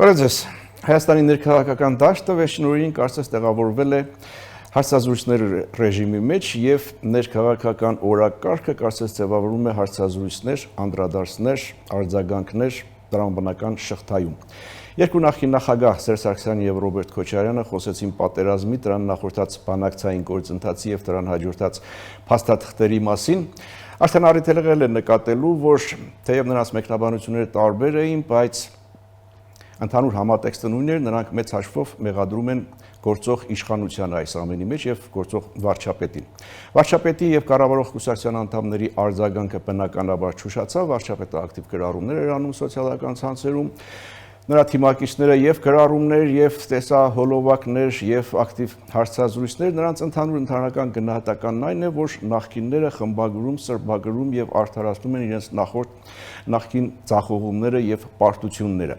Բարև Հայաստանի ներքաղաքական դաշտը վերջին օրերին կարծես տեղավորվել է հարցազրույցների ռեժիմի մեջ եւ ներքաղաքական օրակարգը կարծես ձևավորվում է հարցազրույցներ, անդրադարձներ, արձագանքներ տրամաբանական շղթայում։ Երկու նախկին նախագահ Սերժ Սարգսյանը եւ Ռոբերտ Քոչարյանը խոսեցին պատերազմի, դրան նախորդած բանակցային գործընթացի եւ դրան հաջորդած փաստաթղթերի մասին։ Արդեն առիթ եղել է նկատելու, որ թեև նրանց մեկնաբանությունները տարբեր էին, բայց ընդհանուր համատեքստը նույնն էր, նրանք մեծ հաշվով մեղադրում են գործող իշխանությանը այս ամենի մեջ եւ գործող վարչապետին։ Վարչապետի եւ կառավարող կուսակցության անդամների արձագանքը բնականաբար չուշացավ, վարչապետը ակտիվ գրառումներ էր անում սոցիալական ցանցերում։ Նրա թիմակիցները եւ գրառումներ եւ տեսահոլովակներ եւ ակտիվ հարցազրույցներ, նրանց ընդհանրական գնահատականն այն է, որ նախկինները խմբագրում, սրբագրում եւ արդարացնում են իրենց նախկին ձախողումները եւ պարտությունները։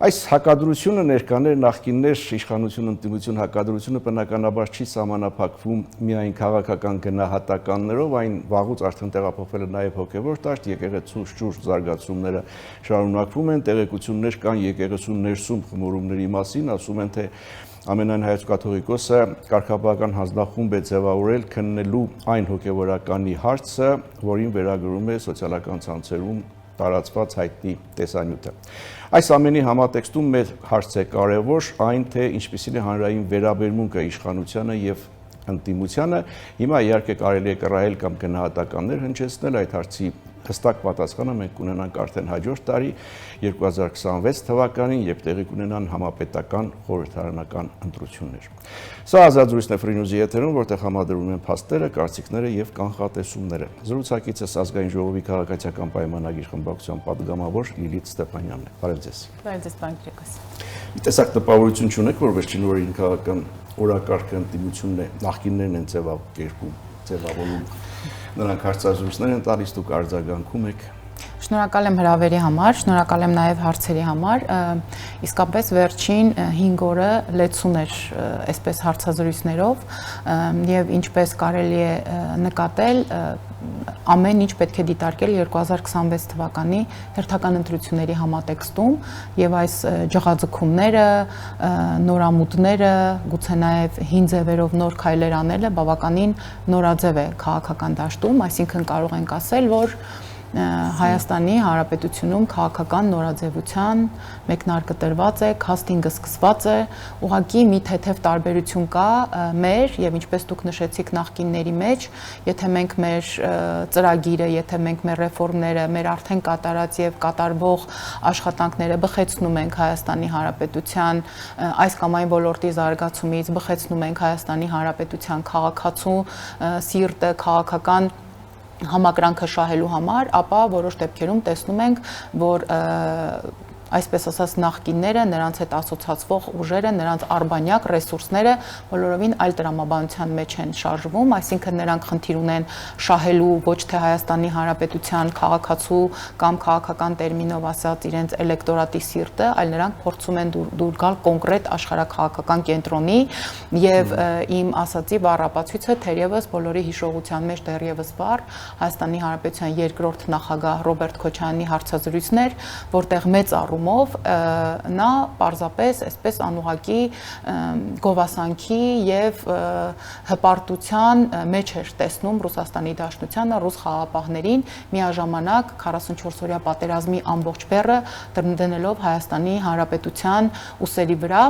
Այս հակադրությունը ներկաներ նախկիններ իշխանություն ընդդիմություն հակադրությունը բնականաբար չի սահմանափակվում միայն քաղաքական գնահատականներով, այն վաղուց արդեն տեղափոխվել է նաև հոգևոր դաշտ, եկեղեցու շուրջ զարգացումները շարունակվում են, տեղեկություններ կան եկեղեցու ներսում խմորումների մասին, ասում են թե ամենայն հայոց կաթողիկոսը կարգապահական հանձնախումբ է ձևավորել քննելու այն հոգևորականի հարցը, որին վերագրում է սոցիալական ցանցերում տարածված հայտնի տեսանյութը։ Այս ամենի համատեքստում մեր հարց է կարևոր այն, թե ինչպիսին է հանրային վերաբերմունքը իշխանությանը եւ ընդդիմությանը։ Հիմա իհարկե կարելի է կռահել կամ գնահատականներ հնչեցնել այդ հարցի հստակ պատասխանը մենք կունենանք արդեն հաջորդ տարի 2026 թվականին, երբ տեղի կունենան համապետական խորհրդարանական ընտրություններ։ Սա ազատազրույցն է Free News-ի եթերում, որտեղ համադրում են փաստերը, կարծիքները եւ կանխատեսումները։ Զրուցակիցս ազգային ժողովի քաղաքացիական պայմանագիր խմբակցության պատգամավոր Լիլիթ Ստեփանյանն է։ Բարև ձեզ։ Բարև ձեզ, պարոն Գրիգորյան։ Մի տեսակ տպավորություն չունեք, որ վերջին օրերին քաղաքական օրակարգը ընդդիմությունն է, նախկիններն են ձևավորում, նրանք հարցազրույցներ են տալիս, դուք արձագանքում եք։ Շնորհակալ եմ հրավերի համար, շնորհակալ եմ նաև հարցերի համար։ Իսկապես վերջին 5 օրը լեցուն էր այսպես հարցազրույցներով եւ ինչպես կարելի է նկատել, ամեն ինչ պետք է դիտարկել 2026 թվականի հերթական ընտրությունների համատեքստում եւ այս ջղաձգումները, նորամուտները, գուցե նաեւ հին ձևերով նոր քայլեր անելը բավականին նորաձև է քաղաքական դաշտում, այսինքն կարող ենք ասել, որ Հայաստանի Հանրապետությունում քաղաքական նորաձևության մեկնարկը տրված է, քաստինգը սկսված է, ուղղակի մի թեթև տարբերություն կա մեր եւ ինչպես դուք նշեցիք նախկինների մեջ, եթե մենք մեր ծրագիրը, եթե մենք մեր ռեֆորմները, մեր արդեն կատարած եւ կատարվող աշխատանքները բխեցնում ենք Հայաստանի Հանրապետության այս կամ այն ոլորտի զարգացումից, բխեցնում ենք Հայաստանի Հանրապետության քաղաքացու սիրտը, քաղաքական համակրանքը շահելու համար, ապա որոշ դեպքերում տեսնում ենք, որ այսպես ասած նախկինները, նրանց հետ ասոցացվող ուժերը, նրանց արբանյակ ռեսուրսները բոլորովին այլ տրամաբանության մեջ են շարժվում, այսինքն նրանք խնդիր ունեն շահելու ոչ թե Հայաստանի Հանրապետության քաղաքացու կամ քաղաքական տերմինով ասած իրենց էլեկտորատի սիրտը, այլ նրանք փորձում են դուր գալ կոնկրետ աշխարհակաղակական կենտրոնի եւ իմ ասածի բառապացույցը թերևս բոլորի հիշողության մեջ դեռևս վառ Հայաստանի Հանրապետության երկրորդ նախագահ Ռոբերտ Քոչարյանի հարցազրույցներ, որտեղ մեծ նա պարզապես այսպես անուղակի գովասանքի եւ հպարտության մեջ էր տեսնում Ռուսաստանի Դաշնությանը, ռուս խաղաղապահներին միաժամանակ 44-օրյա պատերազմի ամբողջ բեռը դնելով Հայաստանի Հանրապետության ուսերի վրա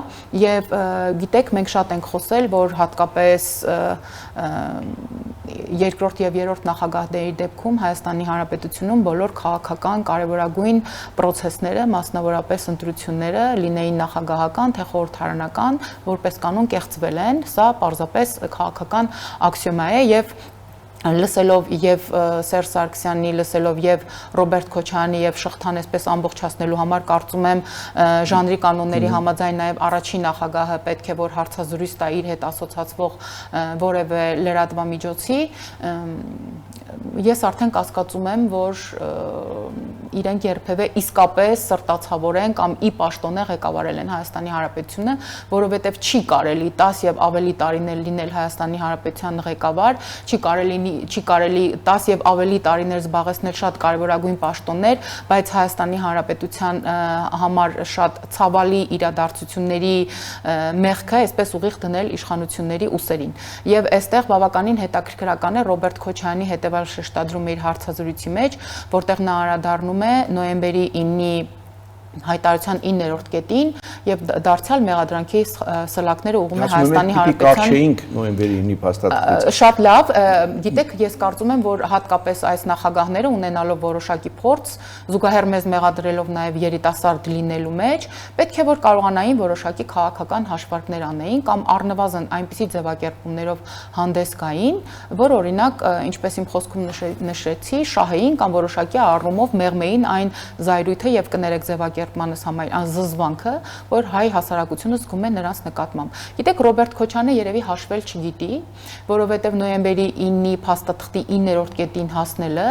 եւ գիտեք մենք շատ ենք խոսել, որ հատկապես երկրորդ եւ երրորդ նախագահների դեպքում Հայաստանի Հանրապետությունում բոլոր քաղաքական կարևորագույն process-ները մասնավորապես ընտրությունները լինեին նախագահական թե խորհրդարանական, որպես կանոն կեղծվել են, սա պարզապես քաղաքական աքսիոմա է եւ լսելով եւ Սերժ Սարգսյանի, լսելով եւ Ռոբերտ Քոչարյանի եւ շղթան այսպես ամբողջացնելու համար կարծում եմ ժանրի կանոնների համաձայն նաեւ առաջին նախագահը պետք է որ հարցազրույց տա իր հետ ասոցացվող որևէ լրատվամիջոցի ես արդեն կասկածում եմ որ իրենք երբևէ իսկապես սրտացավոր են կամ ի պաշտոնե ղեկավարել են Հայաստանի Հանրապետությունը, որովհետև չի կարելի 10 եւ ավելի տարիներ լինել Հայաստանի Հանրապետության ղեկավար, չի կարելի 10 եւ ավելի տարիներ զբաղեցնել շատ կարևորագույն պաշտոններ, բայց Հայաստանի Հանրապետության համար շատ ցավալի իրադարձությունների մեղքը այսպես ուղիղ դնել իշխանությունների ուսերին։ Եվ այստեղ բավականին հետաքրքրական է Ռոբերտ Քոչարյանի հետևյալ շեշտադրումը իր հարցազրույցի մեջ, որտեղ նա անդրադառնում է նոյեմբերի 9-ի հայտարարության 9-րդ կետին եւ դարձյալ մեղադրանքի սլակները ուղղում է Հայաստանի Հանրապետության նոյեմբերի 9-ի փաստաթղթից։ Շատ լավ, գիտեք, ես կարծում եմ, որ հատկապես այս նախագահները ունենալով որոշակի փորձ, զուգահեռ մեզ մեղադրելով նաեւ երիտասարդ լինելու մեջ, պետք է որ կարողանային որոշակի քաղաքական հաշվարկներ անեին կամ առնվազն այնպիսի ձևակերպումներով հանդես գային, որ օրինակ, ինչպես իմ խոսքում նշեցի, շահեին կամ որոշակի առումով մեղմեին այն զայրույթը եւ կներեք ձևակերպմանս համար զզվանքը, որ հայ հասարակությունը զգում է նրանց նկատմամբ։ Գիտեք, Ռոբերտ Քոչարյանը երևի հաշվել չգիտի, որովհետև նոյեմբերի 9-ի փաստաթղթի 9-րդ կետին հասնելը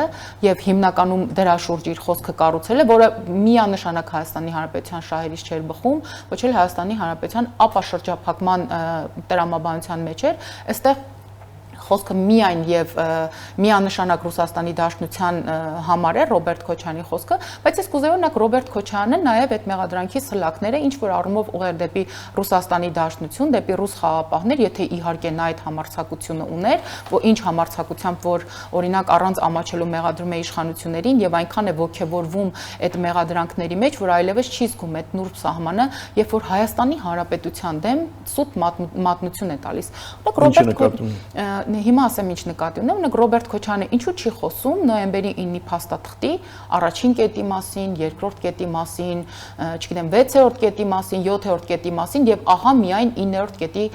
եւ հիմնականում դրա շուրջ իր խոսքը կառուցելը, որը միանշանակ Հայաստանի Հանրապետության շահերից չէր բխում, ոչ էլ Հայաստանի Հանրապետության ապաշրջափակման տրամաբանության մեջ էր, այստեղ խոսքը միայն եւ միանշանակ Ռուսաստանի Դաշնության համար է Ռոբերտ Քոչարյանի խոսքը, բայց ես կուզեի օրինակ Ռոբերտ Քոչարյանը նաեւ այդ մեղադրանքի սլակները ինչ որ առումով ուղղեր դեպի Ռուսաստանի Դաշնություն, դեպի ռուս խաղապահներ, եթե իհարկե նա այդ համարձակությունը ուներ, որ ինչ համարձակությամբ որ օրինակ առանց ամաչելու մեղադրում է իշխանություններին եւ այնքան է ողջևորվում այդ մեղադրանքների մեջ, որ այլևս չի զգում այդ նուրբ սահմանը, երբ որ Հայաստանի Հանրապետության դեմ սուտ մատնություն է տալիս։ Հիմա ասեմ ինչ նկատի ունեմ, օրինակ Ռոբերտ Քոչարյանը ինչու չի խոսում նոյեմբերի 9-ի փաստաթղթի առաջին կետի մասին, երկրորդ կետի մասին, չգիտեմ 6-րդ կետի մասին, 7-րդ կետի մասին եւ ահա միայն 9-րդ կետի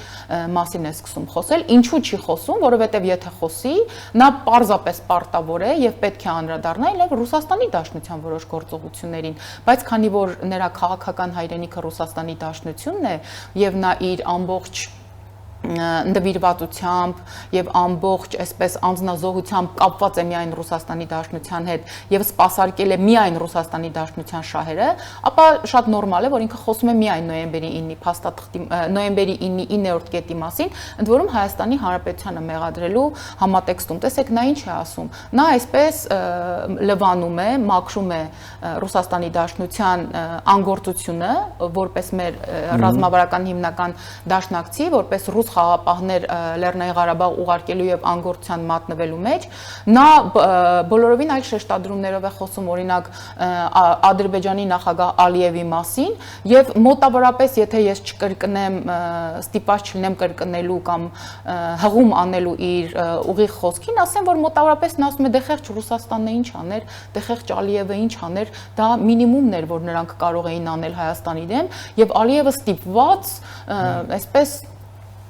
մասին է սկսում խոսել։ Ինչու չի խոսում, որովհետեւ եթե խոսի, նա պարզապես պարտավոր է եւ պետք է անդրադառնա այլև Ռուսաստանի Դաշնության որոշ գործողություններին, բայց քանի որ նրա քաղաքական հայրենիքը Ռուսաստանի Դաշնությունն է եւ նա իր ամբողջ նվիրվածությամբ եւ ամբողջ այսպես անձնազոհությամբ կապված է միայն Ռուսաստանի Դաշնության հետ եւ սպասարկել է միայն Ռուսաստանի Դաշնության շահերը, ապա շատ նորմալ է, որ ինքը խոսում է միայն նոյեմբերի 9-ի փաստաթղթի նոյեմբերի 9-ի 9-րդ կետի մասին, ընդ որում Հայաստանի Հանրապետությանը մեղադրելու համատեքստում։ Տեսեք, նա ինչ է ասում։ Նա այսպես լվանում է, մաքրում է Ռուսաստանի Դաշնության անգործությունը, որպես մեր ռազմավարական հիմնական դաշնակցի, որպես ռուս խաղապահներ Լեռնային Ղարաբաղ ուղարկելու եւ անգործության մատնվելու մեջ, նա բոլորովին այլ շեշտադրումներով է խոսում օրինակ Ադրբեջանի նախագահ Ալիևի մասին եւ մոտավորապես եթե ես չկրկնեմ, ստիպված չլինեմ կրկնելու կամ հղում անելու իր ուղիղ խոսքին, ասեմ որ մոտավորապես նա ասում է դե խեղճ Ռուսաստանն է ինչ աներ, դե խեղճ Ալիևը ինչ աներ, դա մինիմումն էր որ նրանք կարող էին անել Հայաստանի դեմ եւ Ալիևը ստիպված այսպես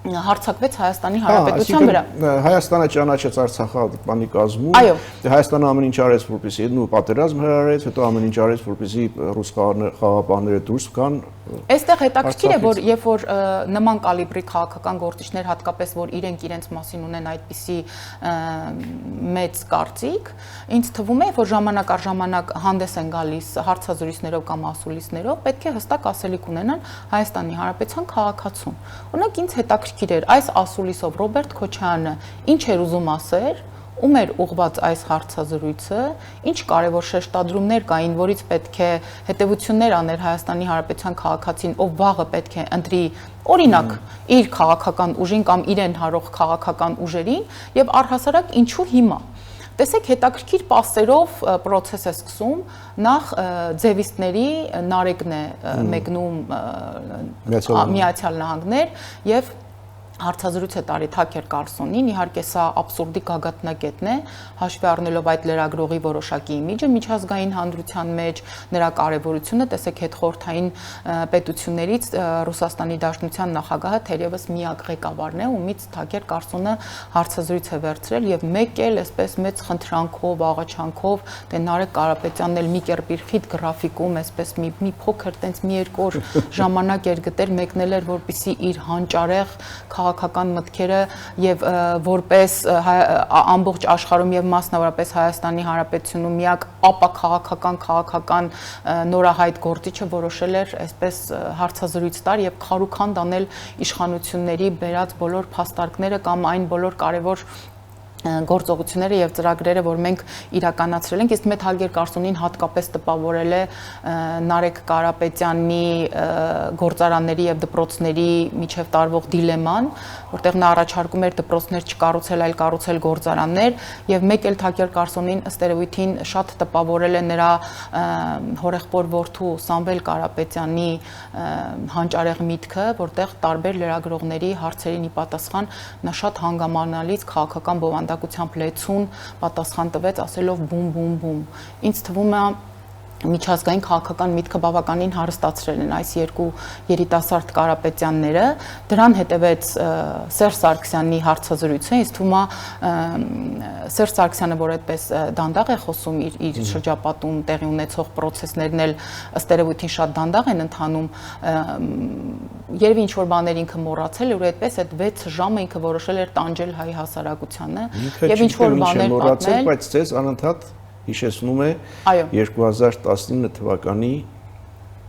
հարցակվեց Հայաստանի Հանրապետության վրա։ Հայաստանը ճանաչեց Արցախի կազմում, Հայաստանը ամեն ինչ արեց, որպեսզի նույն պատերազմ հրահրեց, հետո ամեն ինչ արեց, որպեսզի ռուս խաղապահները դուրս գան։ Այստեղ հետաքրքիր է, որ երբ որ նման կալիբրի քաղաքական գործիչներ, հատկապես որ իրենք իրենց մասին ունեն այդպիսի մեծ կարծիք, ինձ թվում է, որ ժամանակ առ ժամանակ հանդես են գալիս հարցազրույցներով կամ ասուլիսներով, պետք է հստակ ասելիք ունենան Հայաստանի Հանրապետության քաղաքացուն։ Օրինակ ինձ հետաքրքիր էր այս ասուլիսով Ռոբերտ Քոչարյանը ինչ էր ուզում ասել, ում էր ուղղված այս հարցազրույցը, ինչ կարևոր շեշտադրումներ կային, որից պետք է հետևություններ աներ Հայաստանի Հանրապետության քաղաքացին, ով վաղը պետք է ընտրի օրինակ իր քաղաքական ուժին կամ իրեն հարող քաղաքական ուժերին եւ առհասարակ ինչու հիմա։ Տեսեք, հետաքրքիր պասերով պրոցես է սկսում, նախ ձևիստների նարեկն է մեկնում Միացյալ Նահանգներ եւ հարցազրույց է տարի Թաքեր Կարլսոնին, իհարկե սա աբսուրդի գագաթնակետն է, հաշվի առնելով այդ լրագրողի որոշակի իմիջը միջազգային հանրության մեջ, նրա կարևորությունը, տեսեք հետխորհրդային պետություններից Ռուսաստանի Դաշնության նախագահը թերևս միակ ղեկավարն է, ումից Թաքեր Կարլսոնը հարցազրույց է վերցրել եւ մեկ էլ այսպես մեծ խնդրանքով, աղաչանքով, դե Նարեկ Կարապետյանն էլ մի կերպիր խիտ գրաֆիկում, այսպես մի փոքր տենց մի երկու օր ժամանակ էր գտել, մեկնել էր որպիսի իր հանճարեղ քաղաքական մտքերը եւ որպես ամբողջ աշխարհում եւ մասնավորապես Հայաստանի Հանրապետությունում միակ ապաքաղաքական նորահայտ գործիչը որոշել էր այսպես հարցազրույց տալ եւ քարուքանդ անել իշխանությունների բերած բոլոր փաստարկները կամ այն բոլոր կարևոր գործողությունները եւ ծրագրերը, որ մենք իրականացրել ենք, իսկ մեծ Հարգեր Կարսունին հատկապես տպավորել է Նարեկ Կարապետյանի գործարանների եւ դպրոցների միջև տարվող դիլեման, որտեղ նա առաջարկում էր դպրոցներ չկառուցել, այլ կառուցել գործարաններ, եւ մեկ էլ Հարգեր Կարսունին ըստ երևույթին շատ տպավորել է նրա հորեղբոր որդու Սամվել Կարապետյանի հանճարեղ միտքը, որտեղ տարբեր լրագրողների հարցերին ի պատասխան նա շատ հանգամանալից քաղաքական բովանդակությամբ լեցուն պատասխան տվեց, ասելով բում բում բում։ Ինձ թվում է միջազգային քաղաքական միտքը բավականին հարստացրել են այս երկու երիտասարդ Կարապետյանները, դրան հետևեց Սերժ Սարգսյանի հարցազրույցը, ինձ թվում է Սերժ Սարգսյանը, որ այդպես դանդաղ է խոսում իր շրջապատում տեղի ունեցող process-ներն էլ ըստ երևույթին շատ դանդաղ են ընթանում, երևի ինչ-որ բաներ ինքը մոռացել, որ այդպես այդ 6 ժամը ինքը որոշել էր տանջել հայ հասարակությանը եւ ինչ-որ բաներ պատմել, բայց ցես անընդհատ հիշեցնում է 2019 թվականի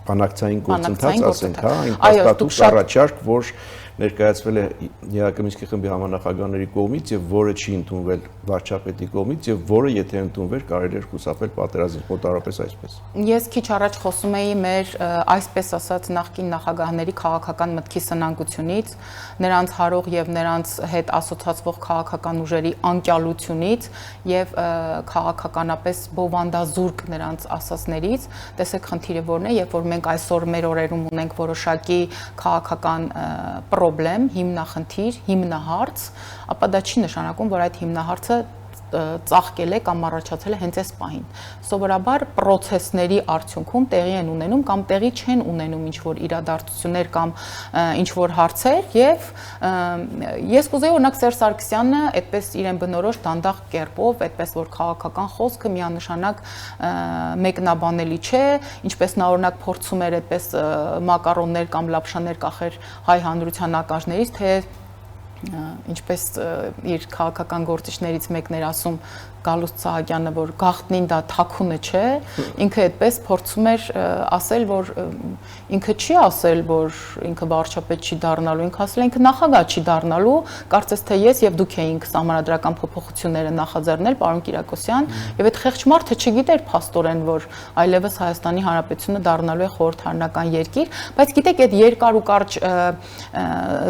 բանակցային գործընթաց, ասենք, հա, այն հաստատուկ առաջարկ, որ ներկայացվել է ԵԱԿ Մինսկի խմբի համանախագահների կողմից եւ որը չի ընդունվել վարչապետի կողմից եւ որը եթե ընդունվեր կարելի էր խուսափել պատերազմից, մոտավորապես այսպես։ Ես քիչ առաջ խոսում էի մեր այսպես ասած նախկին նախագահների քաղաքական մտքի սնանկությունից, նրանց հարող եւ նրանց հետ ասոցացվող քաղաքական ուժերի անկյալությունից եւ քաղաքականապես բովանդազուրկ նրանց ասածներից։ Տեսեք խնդիրը որն է, երբ որ մենք այսօր մեր օրերում ունենք որոշակի քաղաքական պրոբլեմ, հիմնախնդիր, հիմնահարց, ապա դա չի նշանակում, որ այդ հիմնահարցը ծաղկել է կամ առաջացել է հենց այս պահին։ Սովորաբար process-ների արդյունքում տեղի են ունենում կամ տեղի չեն ունենում ինչ-որ իրադարձություններ կամ ինչ-որ հարցեր եւ ես կուզեի օրինակ Սերժ Սարգսյանը այդպես իրեն բնորոշ դանդաղ կերպով, այդպես որ քաղաքական խոսքը միանշանակ մեկնաբանելի չէ, ինչպես նա օրինակ փորձում էր այդպես մակարոններ կամ լապշաներ կախեր հայ հանրության ակաժներից, թե ինչպես իր քաղաքական գործիչներից մեկն էր ասում Գալուստ Սահակյանը, որ գաղտնին դա թաքունը չէ, ինքը այդպես փորձում էր ասել, որ ինքը չի ասել, որ ինքը վարչապետ չի դառնալու, ինքը ասել է ինքը նախագահ չի դառնալու, կարծես թե ես եւ դուք էինք սահմանադրական փոփոխությունները նախաձեռնել, պարոն Կիրակոսյան, եւ այդ խեղճ մարդը չգիտեր փաստորեն, որ այլևս Հայաստանի Հանրապետությունը դառնալու է խորհրդարանական երկիր, բայց գիտեք այդ երկար ու կարճ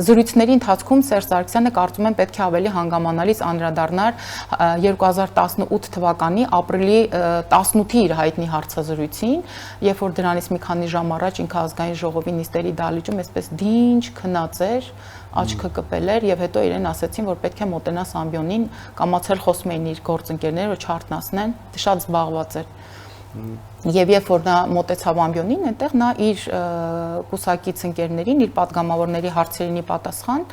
զրույցների ընթացքում Սերժ Սարգսյանը կարծում եմ պետք է ավելի հանգամանալից անդրադառնար 2018 թվականի ապրիլի 18-ի իր հայտնի հարցազրույցին, երբ որ դրանից մի քանի ժամ առաջ ինքը ազգային ժողովի նիստերի դահլիճում այսպես դինջ քնած էր, աչքը կպել էր եւ հետո իրեն ասեցին, որ պետք է մոտենա Սամբյոնին, կամացել խոսում էին իր գործընկերները, որ չարտնասնեն, շատ զբաղված էր։ Եվ երբ որ նա մոտեցավ ամբիոնին, այնտեղ նա իր կուսակից ընկերներին, իր падգամավորների հարցերին պատասխան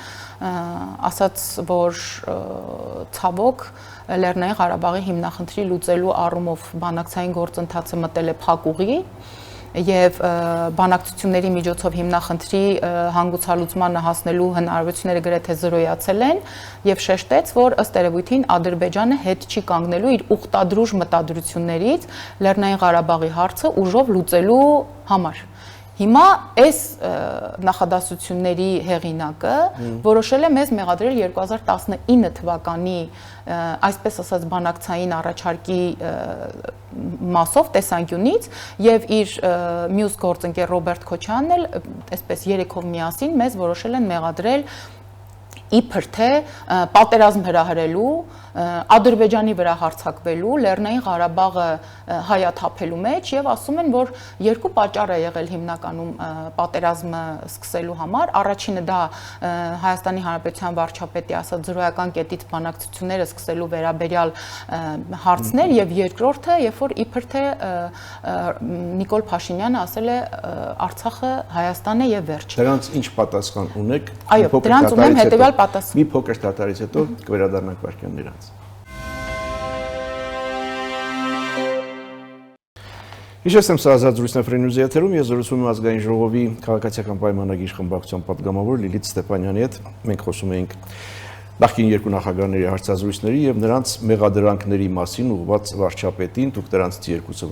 ասաց, որ ցավոք Լեռնային Ղարաբաղի հիմնախնդրի լուծելու առումով բանակցային գործընթացը մտել է փակուղի եւ բանակցությունների միջոցով հիմնախնդրի հանգուցալուծմանը հասնելու հնարավորությունները գրեթե զրոյացել են եւ շեշտեց, որ ըստ երևույթին Ադրբեջանը հետ չի կանգնելու իր ուխտադրուժ մտադրություններից Լեռնային Ղարաբաղի հարցը ուժով լուծելու համար։ Հիմա այս նախադասությունների հեղինակը որոշել է մեզ մեղադրել 2019 թվականի այսպես ասած բանակցային առաջարկի մասով տեսանկյունից եւ իր մյուս գործընկեր Ռոբերտ Քոչյանն էլ այսպես երեքով միասին մեզ որոշել են մեղադրել իբր թե պատերազմ հրահրելու, Ադրբեջանի վրա հարձակվելու, Լեռնային Ղարաբաղը հայաթափելու մեջ եւ ասում են, որ երկու պատճառ է եղել հիմնականում պատերազմը սկսելու համար։ Առաջինը դա Հայաստանի Հանրապետության վարչապետի ասած զրոյական կետից բանակցությունները սկսելու վերաբերյալ հարցներ եւ երկրորդը, երբ որ իբր թե Նիկոլ Փաշինյանը ասել է Արցախը Հայաստան է եւ վերջ։ Դրանց ինչ պատասխան ունեք։ Այո, դրանց ունեմ հետեւյալ պատասխան։ Մի փոքր դատարից հետո կվերադառնանք վարքյան նրանց։ Հիշեցնեմ, սա ազատ զրույցն է Free News-ի եթերում, ես զրուցում եմ ազգային ժողովի քաղաքացիական պայմանագիր խմբակցության պատգամավոր Լիլիթ Ստեփանյանի հետ։ Մենք խոսում էինք նախկին երկու նախագահների հարցազրույցների եւ նրանց մեղադրանքների մասին ուղղված վարչապետին, դուք դրանց երկուսը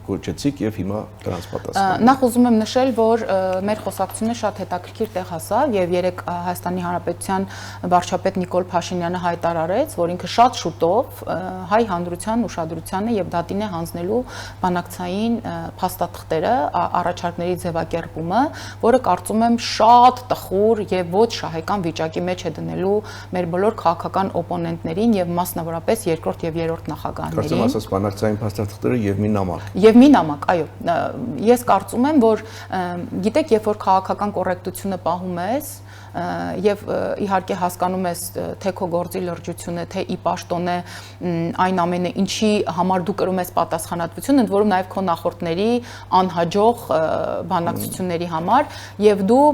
կոչեցիք եւ հիմա դրանց պատասխան։ Նախ ուզում եմ նշել, որ մեր խոսակցությունը շատ հետաքրքիր տեղ հասավ եւ երեք Հայաստանի Հանրապետության վարչապետ Նիկոլ Փաշինյանը հայտարարեց, որ ինքը շատ շուտով հայ հանրության ուշադրությանը եւ դատին է հանձնելու բանակցային փաստաթղթերը, առաջարկների ձևակերպումը, որը կարծում եմ շատ տխուր եւ ոչ շահեկան վիճակի մեջ է դնելու մեր բոլոր քաղաքական օպոնենտներին եւ մասնավորապես երկրորդ եւ երրորդ նախագահներին։ Կարծում ասած բանակցային փաստաթղթերը եւ մի նամակ։ Եվ մի նամակ, այո։ Ես կարծում եմ, որ գիտեք, երբ որ քաղաքական կոռեկտությունը պահում ես եւ իհարկե հասկանում ես թե քո գործի լրջությունը, թե ի պաշտոն է այն ամենը, ինչի համար դու կրում ես պատասխանատվություն, ընդ որում նաեւ քո նախորդների անհաջող բանակցությունների համար եւ դու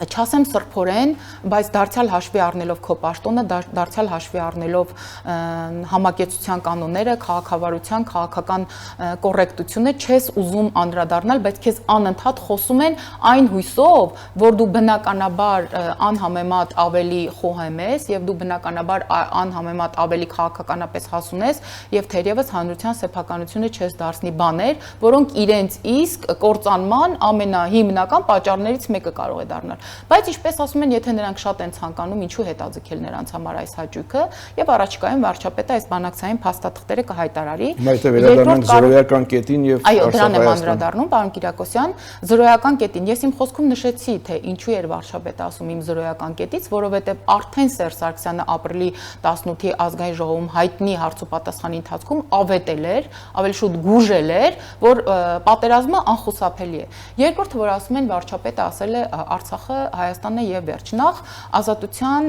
չասեմ սրբորեն, բայց դարձյալ հաշվի առնելով քո պաշտոնը, դարձյալ հաշվի առնելով համակեցության կանոնները, քաղաքավարության, քաղաքական կոռեկտությունը, չես ուզում անդրադառնալ, բայց քեզ անընդհատ խոսում են այն հույսով, որ դու բնականաբար անհամեմատ ավելի խոհեմ ես եւ դու բնականաբար անհամեմատ ավելի քաղաքականապես հասուն ես եւ թերևս հանրության սեփականությունը չես դարձնի բաներ, որոնք իրենց իսկ կործանման ամենահիմնական պատճառներից մեկը կարող է դառնալ։ Բայց ինչպես ասում են, եթե նրանք շատ են ցանկանում, ինչու հետաձգել նրանց համար այս հաճույքը եւ առաջիկայում վարչապետը այս բանակցային փաստաթղթերը կհայտարարի։ Այդ վերադառնանք զրոյական կետին եւ այո, դրան եմ անդրադառնում, պարոն Կիրակոսյան, զրոյական կետին։ Ես իմ խոսքում նշեցի, թե ինչու էր վարչապետը ասում իմ զրոյական կետից, որովհետեւ արդեն Սերժ Սարգսյանը ապրիլի 18-ի ազգային ժողովում հայտնի հարց ու պատասխանի ընթացքում ավետել էր, ավելի շուտ գուժել էր, որ պատերազմը անխուսափելի է։ Երկրորդը, որ ասում են վարչապետը ասել է Արցախը Հայաստանն է եւ վերջ։ Նախ Ազատության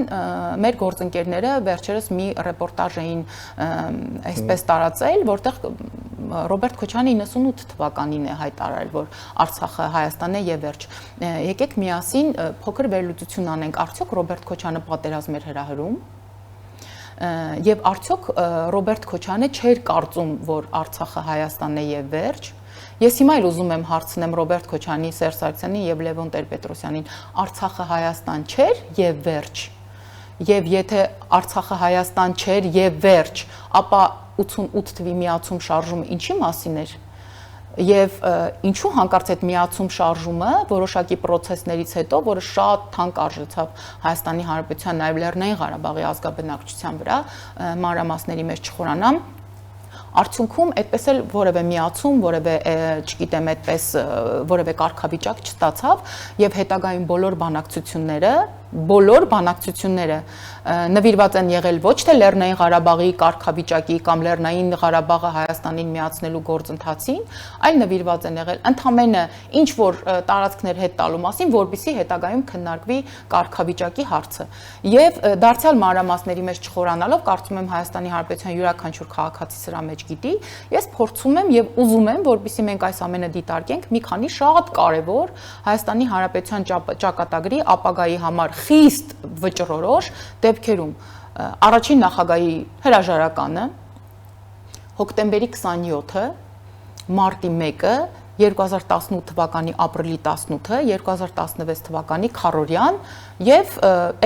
մեր գործընկերները վերջերս մի ռեպորտաժ էին այսպես տարածել, որտեղ Ռոբերտ Քոչյանը 98 թվականին է հայտարարել, որ Արցախը Հայաստանն է եւ վերջ։ Եկեք միասին փոքր վերլուծություն անենք, արդյոք Ռոբերտ Քոչյանը պատերազմ էր հրահրում։ Եվ արդյոք Ռոբերտ Քոչյանը չէր կարծում, որ Արցախը Հայաստանն է եւ վերջ։ Ես հիմա էլ ուզում եմ հարցնեմ Ռոբերտ Քոչյանի, Սերժ Սարգսյանին եւ Լևոն Տեր-Պետրոսյանին, Արցախը Հայաստան չէր եւ վերջ։ Եվ եթե Արցախը Հայաստան չէր եւ վերջ, ապա 88 թվի միացում շարժումը ինչի մասին էր։ Եվ ինչու հանկարծ այդ միացում շարժումը որոշակի process-ներից հետո, որը շատ թանկ արժեցավ Հայաստանի Հանրապետության նաեւ Լեռնային Ղարաբաղի ազգաբնակչության վրա, մանրամասների մեջ չխորանամ, արդյունքում այդպես էլ որևէ միացում, որևէ, չգիտեմ, այդպես որևէ կարգավիճակ չստացավ եւ հետագայում բոլոր բանակցությունները նվիրված են եղել ոչ թե Լեռնային Ղարաբաղի կարգավիճակի կամ Լեռնային Ղարաբաղը Հայաստանին միացնելու գործընթացին, այլ նվիրված են եղել ընդամենը ինչ որ տարածքներ հետ տալու մասին, որպեսզի հետագայում քննարկվի կարգավիճակի հարցը։ Եվ դարձյալ մանրամասների մեջ չխորանալով, կարծում եմ Հայաստանի Հանրապետության յուրաքանչյուր քաղաքացի սրա մեջ գիտի, ես փորձում եմ եւ ուզում եմ, որպեսզի մենք այս ամենը դիտարկենք մի քանի շատ կարեւոր Հայաստանի Հանրապետության ճակատագրի ապագայի համար խիստ վճռորոշ դեպքերում առաջին նախագահի հրաժարականը հոկտեմբերի 27-ը, մարտի 1-ը, 2018 թվականի ապրիլի 18-ը, 2016 թվականի Քարորյան եւ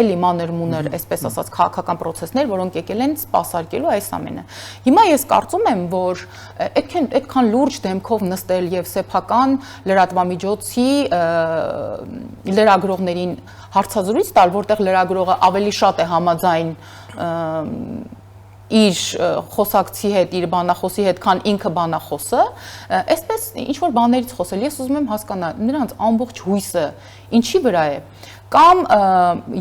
էլի մանր-մուներ, այսպես ասած, քաղաքական process-ներ, որոնք եկել են սպասարկելու այս ամենը։ Հիմա ես կարծում եմ, որ այդքան լուրջ դեմքով նստել եւ սեփական լրատվամիջոցի լրագրողներին հարցազրույց տալ, որտեղ լրագրողը ավելի շատ է համաձայն իր խոսակցի հետ, իր բանախոսի հետ, քան ինքը բանախոսը, այսպես ինչ որ բաներից խոսել, ես ուզում եմ հասկանալ նրանց ամբողջ հույսը ինչի վրա է, կամ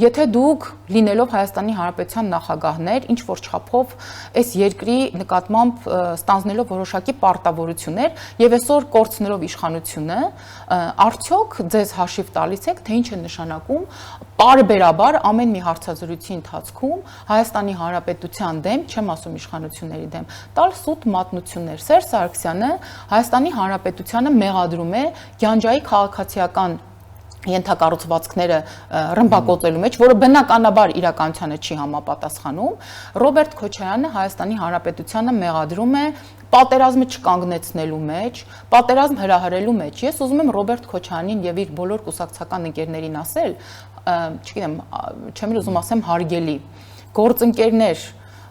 եթե դուք լինելով Հայաստանի Հանրապետության նախագահներ, ինչ որ չափով այս երկրի նկատմամբ ստանձնելով որոշակի պարտավորություններ եւ այսօր կորցնելով իշխանությունը, արդյոք ձեզ հաշիվ տալիս եք, թե ինչ է նշանակում պարբերաբար ամեն մի հարցազրույցի ընթացքում Հայաստանի Հանրապետության դեմ, չեմ ասում իշխանությունների դեմ, տալ սուտ մատնություններ։ Սերժ Սարգսյանը Հայաստանի Հանրապետությանը մեղադրում է Գյանջայի քաղաքացիական ենթակառուցվածքները ռմբակոծելու մեջ, որը բնականաբար իրականությանը չի համապատասխանում, Ռոբերտ Քոչարյանը Հայաստանի Հանրապետությանը մեղադրում է պատերազմը չկանգնեցնելու մեջ, պատերազմ հրահրելու մեջ։ Ես ուզում եմ Ռոբերտ Քոչարյանին եւ իր բոլոր կուսակցական ընկերներին ասել, չգիտեմ, չեմ ուզում ասեմ հարգելի, գործընկերներ,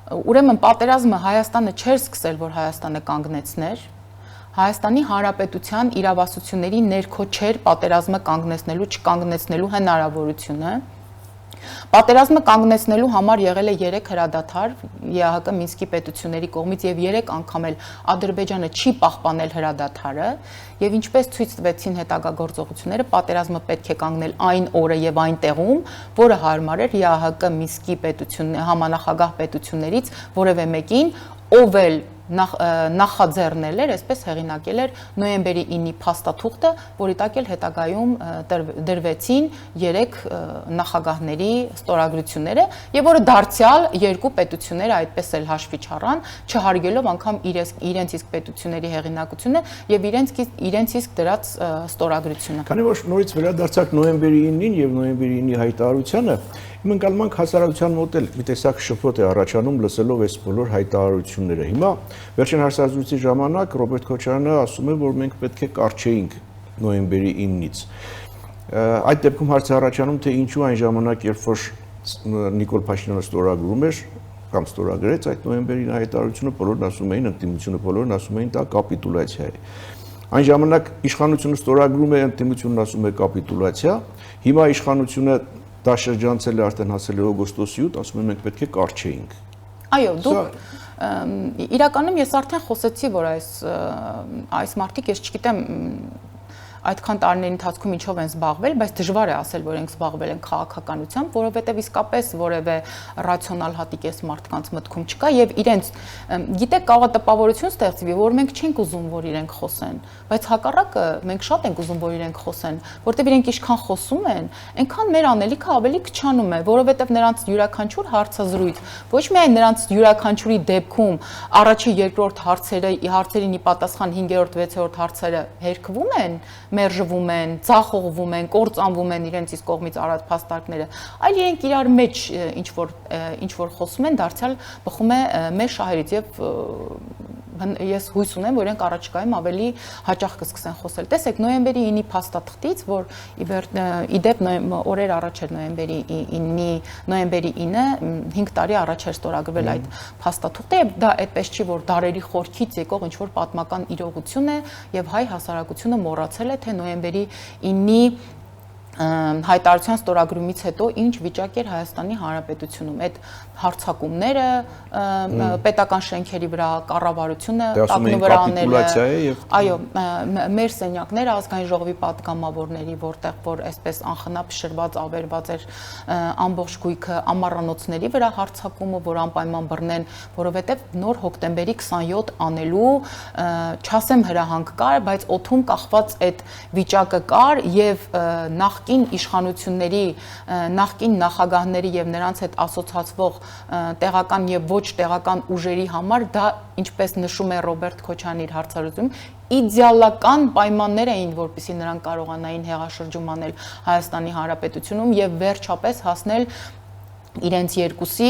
ուրեմն պատերազմը Հայաստանը չէր սկսել, որ Հայաստանը կանգնեցներ, Հայաստանի Հանրապետության իրավասությունների ներքո չէր պատերազմը կանգնեցնելու, չկանգնեցնելու հնարավորությունը։ Պատերազմը կանգնեցնելու համար եղել է 3 հրադադար ԵԱՀԿ Մինսկի պետությունների կողմից եւ 3 անգամ էլ Ադրբեջանը չի պահպանել հրադադարը եւ ինչպես ցույց տվեցին հետագա գործողությունները, պատերազմը պետք է կանգնել այն օրը եւ այն տեղում, որը հարմար էր ԵԱՀԿ Մինսկի համանախագահ պետություններից որևէ մեկին, ով էլ նախաձեռնել էր, այսպես հեղինակել էր նոյեմբերի 9-ի փաստաթուղթը, որի տակ էլ հետագայում դրվեցին 3 նախագահների ստորագրությունները, եւ որը դարձյալ երկու պետությունները այդպես էլ հաշվի չառան, չհարգելով անգամ իրենց իսկ պետությունների հեղինակությունը եւ իրենց իսկ դրած ստորագրությունը։ Քանի որ նորից վերադարձակ նոյեմբերի 9-ին եւ նոյեմբերի 9-ի հայտարարությանը, իմ ընկալման հասարակության մոտ էլ մի տեսակ շփոթ է առաջանում լսելով այս բոլոր հայտարարությունները։ Հիմա վերջին հարցազրույցի ժամանակ Ռոբերտ Քոչարյանը ասում է, որ մենք պետք է կարճեինք նոյեմբերի 9-ից։ Այդ դեպքում հարց է առաջանում, թե ինչու այն ժամանակ, երբ որ Նիկոլ Փաշինյանը ստորագրում էր կամ ստորագրեց այդ նոյեմբերի 9 հայտարարությունը, բոլորն ասում էին, ընդդիմությունը բոլորն ասում էին, դա կապիտուլյացիա է։ Այն ժամանակ իշխանությունը ստորագրում է, ընդդիմությունն ասում է կապիտուլյացիա, հիմա իշխանությունը դա շրջանցել է, արդեն հասել է օգոստոսի 8, ասում են մենք պետք է կարճեինք։ Այո, դուք իրականում ես արդեն խոսեցի, որ այս մարդիկ, ես չգիտեմ այդքան տարիների ընթացքում ինչով են զբաղվել, բայց դժվար է ասել, որ ենք զբաղվել են քաղաքականությամբ, որովհետև իսկապես որևէ ռացիոնալ հատիկես մարդկանց մտքում չկա եւ իրենց գիտեք կարող է տպավորություն ստեղծվի, որ մենք չենք ուզում, որ իրենք խոսեն, բայց հակառակը մենք շատ ենք ուզում, որ իրենք խոսեն, որտեղ իրենք ինչքան խոսում են, այնքան մեր անելիքը ավելի քչանում է, որովհետև նրանց յուրաքանչյուր հարցազրույց, ոչ միայն նրանց յուրաքանչյուրի դեպքում առաջի, երկրորդ հարցերին ի պատասխան 5-րդ, 6-րդ հարցերը հերկվում են, մերժվում են, ցախողվում են, կործանվում են իրենց իսկ կողմից արած փաստարկները, այլ իրենք իրար մեջ ինչ որ խոսում են, դարձյալ բխում է մեր շահերից եւ ես հույս ունեմ, որ իրենք առաջիկայում ավելի հաճախ կսկսեն խոսել։ Տեսեք, նոյեմբերի 9-ի փաստաթղթից, որ իդեպ օրեր առաջ էր նոյեմբերի 9-ը 5 տարի առաջ էր ստորագրվել այդ փաստաթուղթը, եւ դա այդպես չի, որ դարերի խորքից եկող ինչ որ պատմական իրողություն է եւ հայ հասարակությունը մոռացել է, թե նոյեմբերի 9-ի հայտարարության ստորագրումից հետո ինչ վիճակ էր Հայաստանի Հանրապետությունում, այդ հարցակումները պետական շենքերի վրա, կառավարությունը տակնու վրա անելը, այո, մեր սենյակները ազգային ժողովի պատգամավորների, որտեղ որ այսպես անխնա փշրված ավերված էր ամբողջ գույքը, ամառանոցների վրա հարցակումը, որ անպայման բռնեն, որովհետև նոր հոկտեմբերի 27 անելու չասեմ հրահանգ կար, բայց օդում կախված այդ վիճակը կար եւ նախկին իշխանությունների, նախկին նախագահների եւ նրանց հետ ասոցացվող տեղական եւ ոչ տեղական ուժերի համար դա, ինչպես նշում է Ռոբերտ Քոչարյանը իր հարցազրույցում, իդեալական պայմաններ էին, որպեսզի նրանք կարողանային հեղաշրջում անել Հայաստանի Հանրապետությունում եւ վերջապես հասնել իրենց երկուսի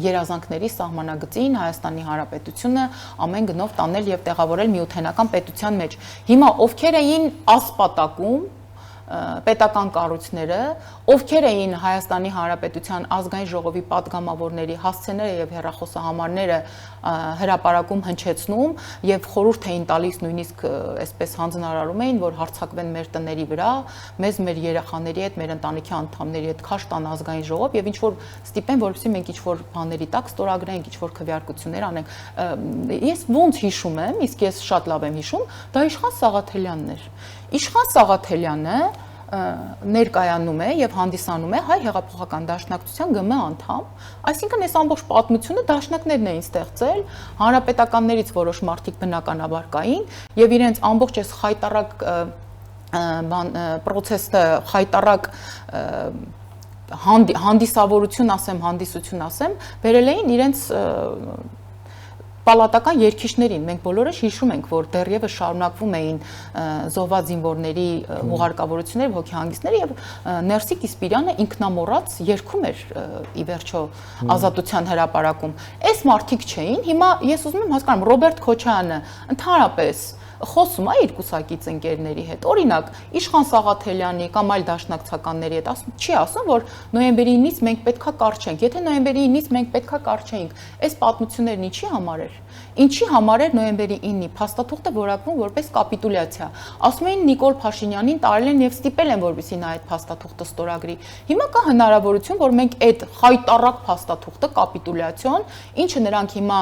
երազանքների սահմանագծին Հայաստանի Հանրապետությունը ամեն գնով տանել եւ տեղավորել միութենական պետության մեջ։ Հիմա ովքեր էին ասպատակում պետական կառույցները, ովքեր էին Հայաստանի Հանրապետության ազգային ժողովի պատգամավորների հասցեները եւ հեռախոսահամարները հրապարակում հնչեցնում եւ խորհուրդ էին տալիս, նույնիսկ այսպես հանձնարարում էին, որ հարցակվեն մեր տների վրա, մեզ մեր երեխաների հետ, մեր ընտանիքի անդամների հետ քաշ տան ազգային ժողով եւ ինչ որ ստիպեն, որովհետեւ մենք ինչ որ բաների տակ ստորագրենք, ինչ որ քվեարկություններ անենք։ Ես ոնց հիշում եմ, իսկ ես շատ լավ եմ հիշում, դա Իշխան Սաղաթելյանն էր։ Իշխան Սաղաթելյանը ներկայանում է եւ հանդիսանում է Հայ հեղափոխական դաշնակցության ԳՄ անդամ, այսինքն այս ամբողջ պատմությունը դաշնակներն էին ստեղծել, հանրապետականներից որոշ մարդիկ բնականաբար կային եւ իրենց ամբողջ այս խայտարակ պրոցեսը, խայտարակ հանդիսավորություն ասեմ, հանդիսություն ասեմ, վերել էին իրենց պալատական երկիշներին մենք բոլորս հիշում ենք, որ դեռևս շարունակվում էին զոհված զինվորների հուղարկավորությունները, հոգեհանգիստները եւ Ներսիկ Իսպիրյանը ինքնամոռաց երգում էր ի վերջո Ազատության հրապարակում։ Այս մարդիկ չէին, հիմա ես ուզում եմ հասկանամ Ռոբերտ Քոչարյանը ընդհանրապես խոսում է իր կուսակից ընկերների հետ, օրինակ Իշխան Սաղաթելյանի կամ այլ դաշնակցականների հետ չի ասում, որ նոյեմբերի 9-ից մենք պետքա կարճենք, եթե նոյեմբերի 9-ից մենք պետքա կարճեինք, այս պատմություններն ինչի համար էր։ Ինչի համար էր նոյեմբերի 9-ի փաստաթուղթը որակվում որպես կապիտուլյացիա։ Ասում էին Նիկոլ Փաշինյանին տարել են եւ ստիպել են, որպեսզի նա այդ փաստաթուղթը ստորագրի։ Հիմա կա հնարավորություն, որ մենք այդ խայտառակ փաստաթուղթը կապիտուլյացիոն, ինչը նրանք հիմա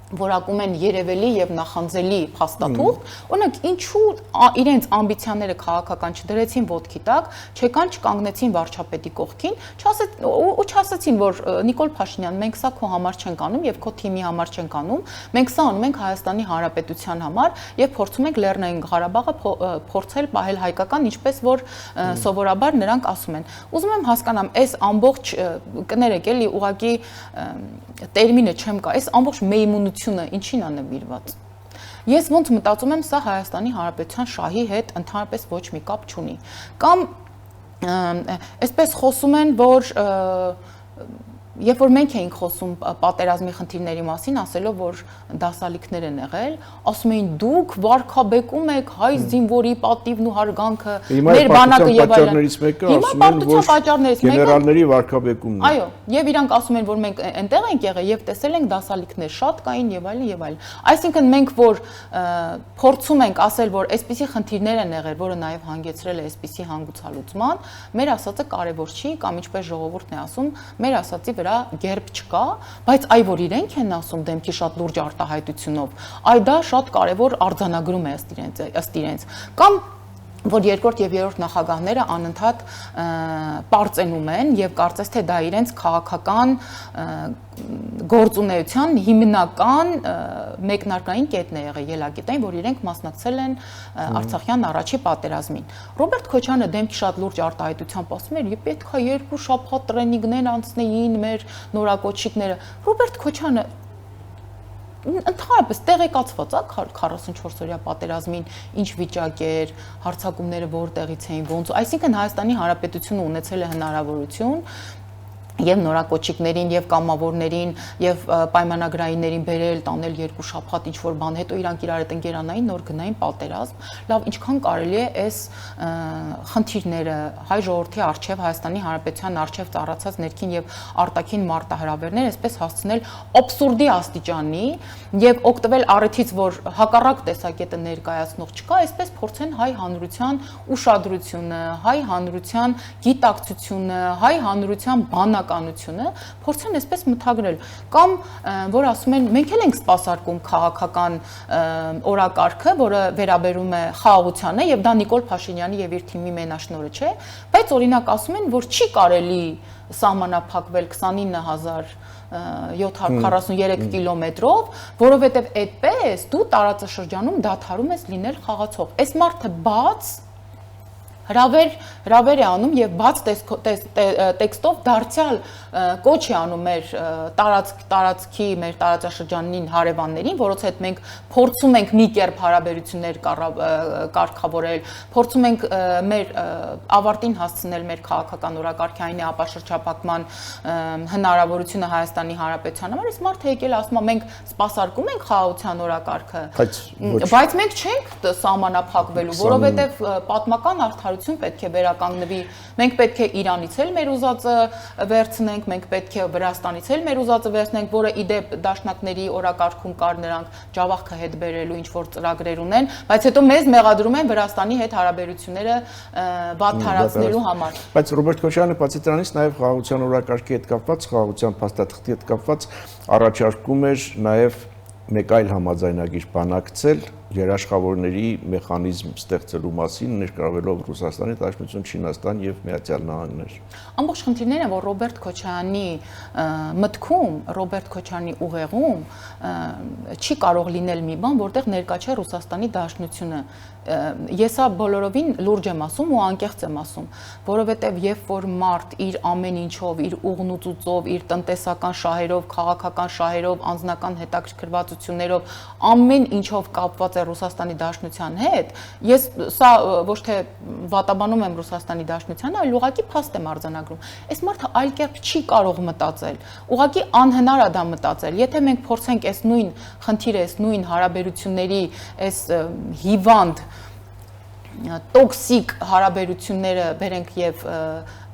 որակում են երևելի եւ նախանձելի փաստաթուղթ, օրինակ ինչու իրենց ամբիցիաները քաղաքական չդրեցին ոտքի տակ, չեկան չկանգնեցին վարչապետի կողքին, չասեցին, որ Նիկոլ Փաշինյան, մենք սա քո համար չենք անում եւ քո թիմի համար չենք անում, մենք սա անում ենք Հայաստանի Հանրապետության համար եւ փորձում ենք Լեռնային Ղարաբաղը փորձել պահել հայկական, ինչպես որ սովորաբար նրանք ասում են։ Ուզում եմ հասկանամ, այս ամբողջ կներեք էլի ուղղակի տերմինը չեմ կա, այս ամբողջ մեյմունությունը ինչին է նվիրված։ Ես ոնց մտածում եմ, սա Հայաստանի Հանրապետության շահի հետ ընդհանրապես ոչ մի կապ չունի։ Կամ այսպես խոսում են, որ երբ որ մենք էինք խոսում պատերազմի խնդիրների մասին, ասելով, որ դասալիքներ են եղել, ասում էին դուք վարկաբեկում եք հայ զինվորի պատիվն ու հարգանքը, մեր բանակը եւ այլն։ Գեներալների վարկաբեկումն է։ Այո, եւ իրանք ասում են, որ մենք այնտեղ ենք եղել եւ տեսել ենք դասալիքներ շատ կային եւ այլն եւ այլն։ Այսինքն մենք որ փորձում ենք ասել, որ այսպիսի խնդիրներ են եղել, որը նաեւ հանգեցրել է այսպիսի հանգուցալուծման, մեր ասածը կարեւոր չի կամ ինչպես ժողովուրդն է ասում, մեր ասածի գերբ չկա, բայց այ որ իրենք են ասում դեմքի շատ լուրջ արտահայտությունով, այ դա շատ կարևոր արձանագրում է ըստ իրենց, կամ որ երկրորդ եւ երրորդ նախագահները անընդհատ պարծենում են եւ կարծես թե դա իրենց քաղաքական գործունեության հիմնական մեկնարկային կետն է եղել ելակետային, որ իրենք մասնակցել են Արցախյան առաջի պատերազմին։ Ռոբերտ Քոչարյանը դեմքի շատ լուրջ արտահայտությամբ ասում էր, պետք է 2 շաբաթ տրեյնինգներ անցնեին մեր նորակոչիկները։ Ռոբերտ Քոչարյանը ընդհանրապես տեղեկացված է 44-օրյա պատերազմին ինչ վիճակ էր, հարձակումները որտեղից էին, ոնց, այսինքն Հայաստանի Հանրապետությունը ունեցել է հնարավորություն եւ նորակոչիկներին եւ կամավորներին եւ պայմանագրայիններին բերել, տանել 2 շաբաթ ինչ որ բան, հետո իրանք իրար հետ ընկերանային նոր գնային պատերազմ, լավ, ինչքան կարելի է այս խնդիրները հայ ժողովրդի արչեւ, Հայաստանի Հանրապետության արչեւ ծառացած ներքին եւ արտաքին մարտահրավերներ այսպես հասցնել абսուրդի աստիճանի եւ օգտվել առիթից, որ հակառակ տեսակետը ներկայացնող չկա, այսպես փորձեն հայ հանրության ուշադրությունը, հայ հանրության գիտակցությունը, հայ հանրության բանականությունը փորձեն այսպես մթագրել կամ որ ասում են մենք էլ ենք սպասարկում քաղաքական օրակարգը, որը վերաբերում է խաղաղությանը եւ դա Նիկոլ Փաշինյանի եւ իր թիմի մենաշնորհը չէ, բայց օրինակ ասում են, որ չի կարելի սահմանափակվել 29743 կիլոմետրով, որովհետեւ այդպես դու տարածաշրջանում դադարում ես լինել խաղացող։ Այս մարդը բաց հրավեր է անում եւ բաց տեքստով դարձյալ կոչ է անում մեր տարածքի, մեր տարածաշրջանին հարևաններին, որոնց հետ մենք փորձում ենք մի կերպ հարաբերություններ կարգավորել, փորձում ենք մեր ավարտին հասցնել մեր քաղաքական օրակարգի այն ապաշրջապակման հնարավորությունը Հայաստանի Հանրապետության համար, այս մարդը եկել է ասում է մենք սպասարկում ենք խաղաղության օրակարգը, բայց մենք չենք սահմանափակվելու, որովհետեւ պատմական արդարություն պետք է վերականգնվի, մենք պետք է Իրանից էլ մեր ուզածը վերցնենք, մենք պետք է Վրաստանից էլ մեր ուզածը վերցնենք, որը իդեպ դաշնակների օրակարգում կար, նրանք Ջավախքը հետ բերելու ինչ որ ծրագրեր ունեն, բայց հետո մեզ մեղադրում են Վրաստանի հետ հարաբերությունները վատթարացնելու համար։ Բայց Ռոբերտ Քոչարյանը բացի դրանից նաև խաղաղության օրակարգի հետ կապված, խաղաղության փաստաթղթի հետ կապված առաջարկում էր նաև մեկ այլ համաձայնագիր բանակցել երաշխավորների մեխանիզմ ստեղծելու մասին ներկայացվելով Ռուսաստանի Դաշնություն, Չինաստան եւ Միացյալ Նահանգներ։ Ամբողջ խնդիրները, որ Ռոբերտ Քոչարյանի մտքում, Ռոբերտ Քոչարյանի ուղեղում չի կարող լինել մի բան, որտեղ ներկա չէ Ռուսաստանի Դաշնությունը։ Ես սա բոլորովին լուրջ եմ ասում ու անկեղծ եմ ասում, որովհետև երբ որ մարդ իր ամեն ինչով, իր ուղնուծուծով, իր տնտեսական շահերով, քաղաքական շահերով, անձնական հետաքրքրվածություններով, ամեն ինչով կապված է Ռուսաստանի Դաշնության հետ, ես սա ոչ թե վատաբանում եմ Ռուսաստանի Դաշնությանը, այլ ուղղակի փաստ եմ արձանագրում։ Այս մարդը այլ կերպ չի կարող մտածել։ Ուղղակի անհնար է դա մտածել։ Եթե մենք փորձենք այս նույն խնդիրը, այս նույն հարաբերությունների, այս հիվանդ տոքսիկ հարաբերությունները բերենք եւ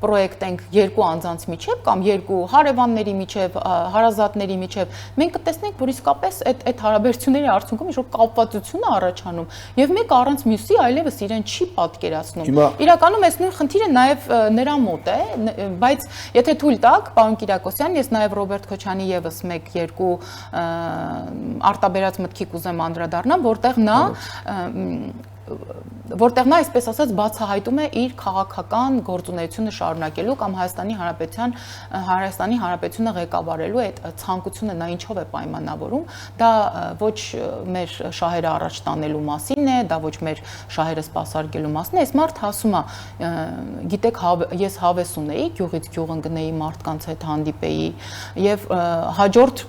պրոյեկտենք երկու անձանց միջև կամ երկու հարևանների միջև, հարազատների միջև, մենք կտեսնենք, որ իսկապես այդ հարաբերությունների արդյունքում ինչ-որ կապվածություն է առաջանում եւ մեկը առանց մյուսի այլևս իրեն չի պատկերացնում։ Իրականում այս նույն խնդիրը նաեւ նրա մոտ է, բայց եթե թույլ տաք, պարոն Կիրակոսյան, ես նաեւ Ռոբերտ Քոչարյանի եւս 1-2 արտաբերած մտքի կուզեմ անդրադառնամ, որտեղ նա, այսպես ասած, բացահայտում է իր քաղաքական գործունեությունը շարունակելու կամ Հայաստանի Հանրապետությունը ղեկավարելու այդ ցանկությունը նա ինչով է պայմանավորում, դա ոչ մեր շահերը առաջ տանելու մասին է, դա ոչ մեր շահերը սպասարկելու մասին է, այս մարդը ասում է, գիտեք, ես հավես ունեի, գյուղից գյուղ ընկնեի, մարդկանց հետ հանդիպեի եւ հաջորդ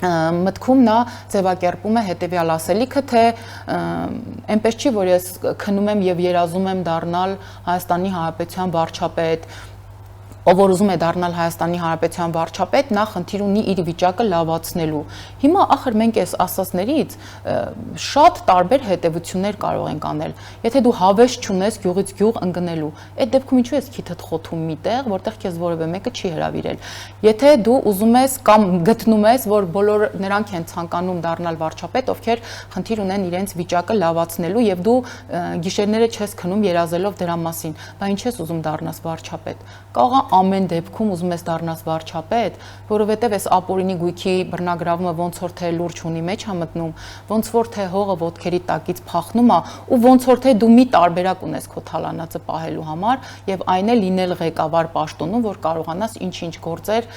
մտքում նա ձևակերպում է հետեւյալ ասելիքը, թե այնպես չի, որ ես քնում եմ եւ երազում եմ դառնալ Հայաստանի Հանրապետության վարչապետ, ով որ ուզում է դառնալ Հայաստանի Հանրապետության վարչապետ, նա խնդիր ունի իր վիճակը լավացնելու։ Հիմա ախր մենք այս ասածներից շատ տարբեր հետևություններ կարող ենք անել։ Եթե դու հավես չունես գյուղից գյուղ ընկնելու, այդ դեպքում ինչու ես քիթդ խոթում միտեղ, որտեղ քեզ որևէ մեկը չի հրավիրել։ Եթե դու ուզում ես կամ գտնում ես, որ բոլոր նրանք են ցանկանում դառնալ վարչապետ, ովքեր խնդիր ունեն իրենց վիճակը լավացնելու եւ դու գիշերները չես քնում երազելով դրա մասին, բա ինչ ես ուզում դառնաս վարչապետ։ Կարող ամեն դեպքում ուզում ես դառնաս վարչապետ, որովհետև այս ապօրինի գույքի բռնագրավումը ոնց որ թե լուրջ ունի մեջ է մտնում, ոնց որ թե հողը ոտքերի տակից փախնում է ու ոնց որ թե դու մի տարբերակ ունես քո թալանածը պահելու համար եւ այն է լինել ղեկավար պաշտոնում, որ կարողանաս ինչ-ինչ գործեր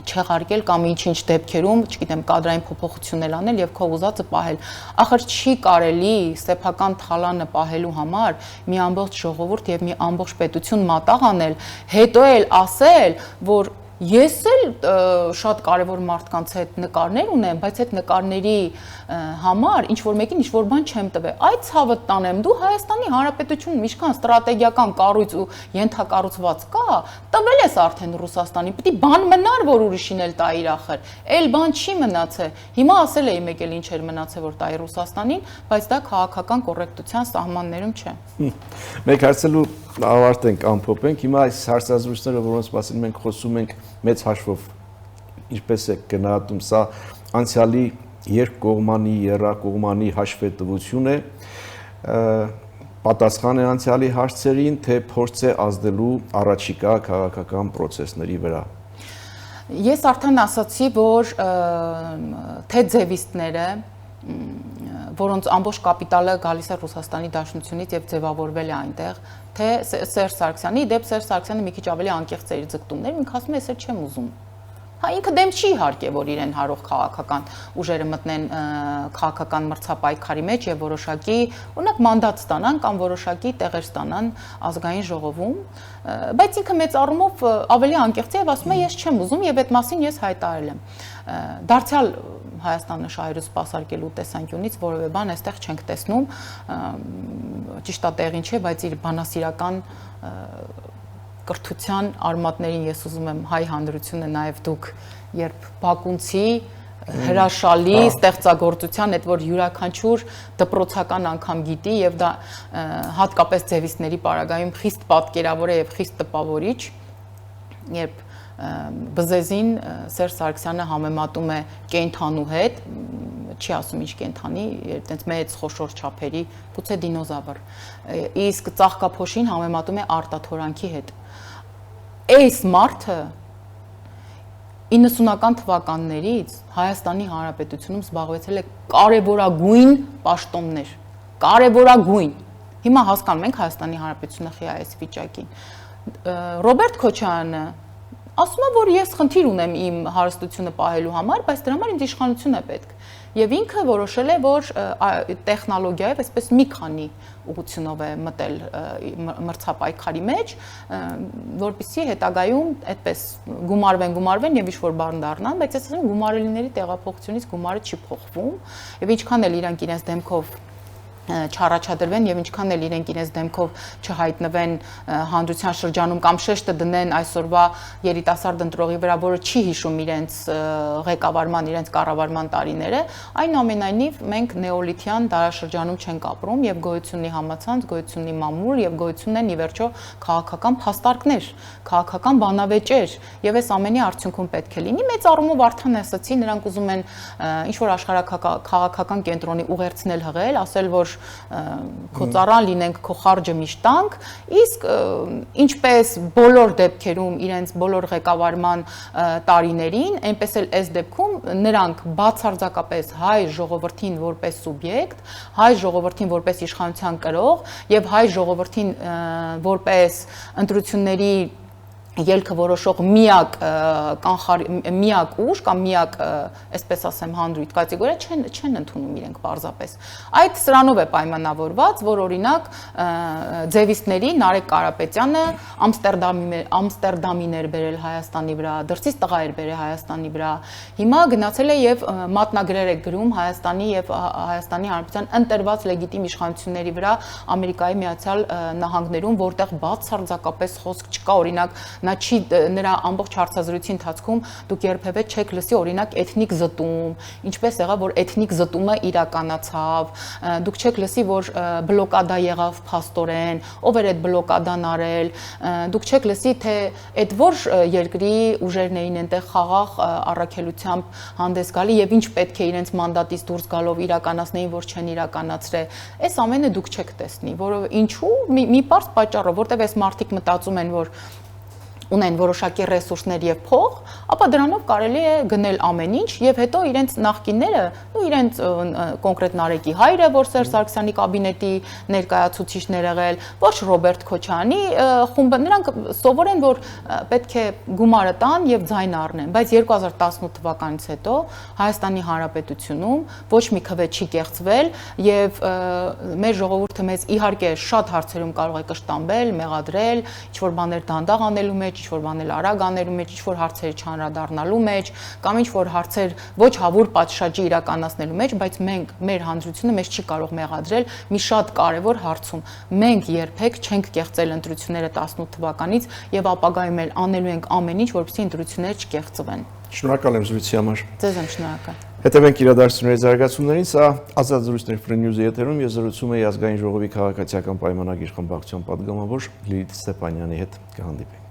չեղարկել կամ ինչ-ինչ դեպքերում, չգիտեմ, կադրային փոփոխություններ անել եւ քո ուզածը պահել։ Ախր չի կարելի սեփական թալանը պահելու համար մի ամբողջ ժողովուրդ եւ մի ամբողջ պետություն մատաղ անել, հետո էլ ասել, որ ես էլ շատ կարևոր մարդկանց հետ նկարներ ունեմ, բայց այդ նկարների համար ինչ որ մեկին ինչ որ բան չեմ տվել։ Այդ ցավը տանեմ, դու Հայաստանի Հանրապետությունում ինչքան ստրատեգիական կառույց ու ենթակառուցված կա, տվել ես արդեն Ռուսաստանին, պիտի բան մնար, որ ուրիշին էլ տայիր ախր։ Էլ բան չի մնացել։ Հիմա ասել էի մեկ էլ ինչ էր մնացել, որ տայի Ռուսաստանին, բայց դա քաղաքական կոռեկտության սահմաններում չէ։ Մեկ հարցելու ավարտենք, ամփոփենք։ Հիմա այս հարցազրույցները, որոնց մասին մենք խոսում ենք, մեծ հաշվով ինչպես է գնահատում, սա անցյալի երկկողմանի, երակողմանի հաշվետվություն է, պատասխան է անցյալի հարցերին, թե փորձ է ազդելու առաջիկա քաղաքական process-ների վրա։ Ես արդեն ասացի, որ թե ձևիստները, որոնց ամբողջ կապիտալը գալիս է Ռուսաստանի Դաշնությունից եւ ձևավորվել է այնտեղ, թե Սերժ Սարգսյանի, դեպ Սերժ Սարգսյանը մի քիչ ավելի անկեղծ էր ձգտումներ, ինքը ասում է, ես էլ չեմ ուզում։ Հա ինքը դեմ չի իհարկե, որ իրեն հարող քաղաքական ուժերը մտնեն քաղաքական մրցապայքարի մեջ եւ որոշակի, օրինակ մանդատ ստանան կամ որոշակի տեղեր ստանան ազգային ժողովում, բայց ինքը մեծ առումով ավելի անկեղծ է եւ ասում է, ես չեմ ուզում եւ այդ մասին ես հայտարարել եմ։ Դարձյալ Հայաստանը շահերու սպասարկելու տեսանկյունից որևէ բան այստեղ չենք տեսնում, ճիշտ է տեղին չէ, բայց իր բանասիրական կրթության արմատներին ես ուզում եմ հայ հանրությունը նաև դուք երբ բակունցի հրաշալի ստեղծագործության այդ որ յուրաքանչյուր դպրոցական անգամ գիտի եւ դա հատկապես ձևիստների պարագայում խիստ պատկերավոր է եւ խիստ տպավորիչ, երբ բզեզին Սերժ Սարգսյանը համեմատում է կենդանու հետ, չի ասում ինչ կենդանի, այտենց մեծ խոշոր չափերի, գուցե դինոզավր, իսկ ծաղկափոշին համեմատում է արտաթորանքի հետ։ Այս մարդը 90-ական թվականներից Հայաստանի Հանրապետությունում զբաղեցել է կարևորագույն պաշտոններ, կարևորագույն։ Հիմա հասկանում ենք Հայաստանի Հանրապետությունը խի այս վիճակին։ Ռոբերտ Քոչարյանը ասում է, որ ես խնդիր ունեմ իմ հարստությունը պահելու համար, բայց դրա համար ինձ իշխանություն է պետք։ Եվ ինքը որոշել է, որ տեխնոլոգիայով այսպես մի քանի ուղղությունով է մտել մրցապայքարի մեջ, որպեսզի հետագայում այդպես գումարվեն եւ ինչ-որ բան դառնան, բայց ես ասում եմ գումարելիների տեղափոխությունից գումարը չի փոխվում, եւ ինչքան էլ իրանք իրենց դեմքով չառաջադրվեն եւ ինչքան էլ իրենք իրենց դեմքով չհայտնվեն հանդրության շրջանում կամ շեշտը դնեն այսօրվա երիտասարդ ընտրողի վրա, որը չի հիշում իրենց ղեկավարման, իրենց կառավարման տարիները, այնուամենայնիվ մենք նեոլիթյան դարաշրջանում չենք ապրում եւ գոյություն ունի համացանց, գոյություն ունի մամուլ եւ գոյություն ունեն ի վերջո քաղաքական փաստարկներ, քաղաքական բանավեճեր եւ այս ամենի արդյունքում պետք է լինի։ Մեծ առումով արդեն ասացի, նրանք ուզում են ինչ որ աշխարհաքաղաքական կենտրոնի ուղերձնել հղել, ասել որ քո ծառան լինենք, քո խարջը միշտ տանք, իսկ ինչպես բոլոր դեպքերում իրենց բոլոր ղեկավարման տարիներին, այնպես էլ այս դեպքում նրանք բացարձակապես հայ ժողովրդին որպես սուբյեկտ, հայ ժողովրդին որպես իշխանության կրող եւ հայ ժողովրդին որպես ընտրությունների ելքը որոշող միակ ուժ կամ միակ, այսպես ասեմ, հանդրույթ կատեգորիա չեն ընդունում իրենք պարզապես։ Այդ սրանով է պայմանավորված, որ օրինակ ձևիստների Նարեկ Կարապետյանը Ամստերդամին էր բերել Հայաստանի վրա, դրսից տղա էր բերել Հայաստանի վրա։ Հիմա գնացել է եւ մատնագրեր է գրում Հայաստանի եւ Հայաստանի Հանրապետության ընտրված լեգիտիմ իշխանությունների վրա Ամերիկայի Միացյալ Նահանգներում, որտեղ բացարձակապես խոսք չկա, օրինակ նրա ամբողջ հարցազրույցի ընթացքում դուք երբևէ չեք լսի օրինակ էթնիկ զտում, ինչպես եղավ, որ էթնիկ զտումը իրականացավ, դուք չեք լսի, որ բլոկադա եղավ փաստորեն, ով էր այդ բլոկադան արել, դուք չեք լսի, թե այդ որ երկրի ուժերն էին այնտեղ խաղաղ առաքելությամբ հանդես գալի եւ ինչ պետք է իրենց մանդատից դուրս գալով իրականացնեին, որ չեն իրականացրել։ Այս ամենը դուք չեք տեսնի, որով ինչու մի պարզ պատճառով, որտեղ այս մարդիկ մտածում են, որ ունեն որոշակի ռեսուրսներ եւ փող, ապա դրանով կարելի է գնել ամեն ինչ եւ հետո իրենց նախկինները, ու իրենց կոնկրետ Նարեկի հայրը, որ Սերժ Սարգսյանի կաբինետի ներկայացուցիչներ եղել, ոչ Ռոբերտ Քոչարյանի խումբը, նրանք սովորեն, որ պետք է գումարը տան եւ ձայն առնեն, բայց 2018 թվականից հետո Հայաստանի Հանրապետությունում ոչ մի քվե չի կեղծվել եւ մեր ժողովուրդը մեզ իհարկե շատ հարցերում կարող է կշտամբել, մեղադրել, ինչ որ բաներ դանդաղ անելու մեջ, ինչ որ բաներ արագ անելու մեջ, ինչ որ հարցեր չանդրադառնալու մեջ, կամ ինչ որ հարցեր ոչ հավուր պատշաճի իրականացնելու մեջ, բայց մենք մեր հանրությունը մեզ չի կարող մեղադրել մի շատ կարևոր հարցում։ Մենք երբեք չենք կեղծել ընտրությունները 18 թվականից եւ ապագայում էլ անելու ենք ամեն ինչ, որպեսզի ընտրությունները չկեղծվեն։ Շնորհակալ եմ զրույցի համար։ Ձեզ եմ շնորհակալ։ Հետևենք իրադարձությունների զարգացումներին, սա Ազատ զրույցներ Free News-ի եթերում ես զրուցում եի ազգային ժողովի քաղաքացիական պայմանագիր խմբակցության պատգամավոր Լիլիթ Ստեփանյանի հետ, կհանդիպենք։